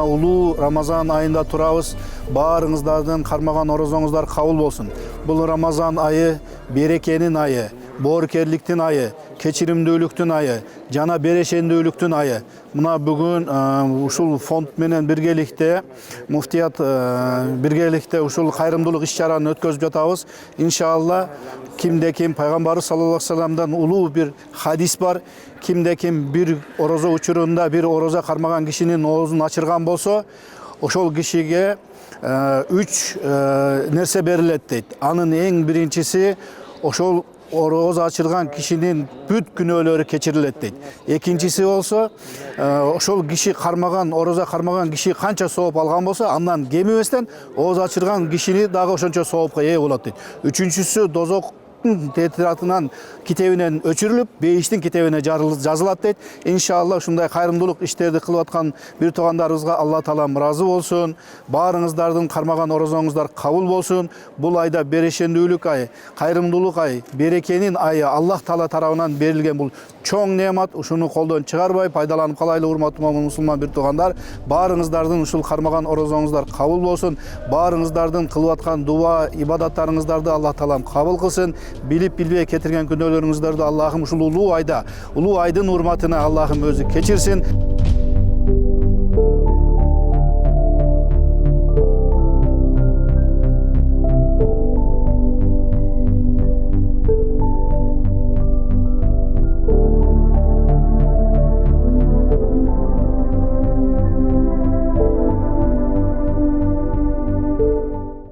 улуу Рамазан айында турабыз. Баарыңыздардын кармаган орозоңуздар кабыл болсун. Бул Рамазан айы берекенин айы, боорукерликтин айы, кечиримдүүлүктүн айы, жана берешендүүлүктүн айы. Мына бүгүн ушул фонд менен биргеликте, муфтият биргеликте ушул кайрымдуулук иш-чараны өткөзүп жатабыз. Иншалла кимде ким пайгамбарыбыз саллаллаху алейхи вассаламдан улуу бир хадис бар. Кимде ким бир орозо учурунда бир орозо кармаган кишинин оозун ачырган болсо, ошол кишиге 3 нерсе берилет дейт. Анын эң биринчиси ошол ороз ачырган кишинин бүт күнөөлөрү кечирилет дейт. Экинчиси болсо, ошол киши кармаган, орозо кармаган киши канча сооп алган болсо, андан кемибестен ооз ачырган кишини дагы ошончо соопко ээ болот дейт. Үчүнчүсү дозок тетиратынан китебинен өчүрүлүп, бейиштин китебине жазылат дейт. Иншалла ушундай кайрымдуулук иштерди кылып аткан бир туугандарыбызга Алла таалам ыраазы болсун. Баарыңыздардын кармаган орозоңуздар кабыл болсун. Бул айда берешендүүлүк ай, кайрымдуулук ай, берекенин айы Аллах таала тарабынан берилген бул чоң неамат. Ушуну колдон чыгарбай пайдаланып калайлы, урматтуу мусулман бир туугандар. Баарыңыздардын ушул кармаган орозоңуздар кабыл болсун. Баарыңыздардын кылып аткан дуа, ибадаттарыңыздарды Аллах таалам кабыл кылсын. Билип билбей кетирген күнөөлөрүңүздөрдү Аллахым ушул улуу айда, улуу айдын урматына Аллахым өзү кечирсин.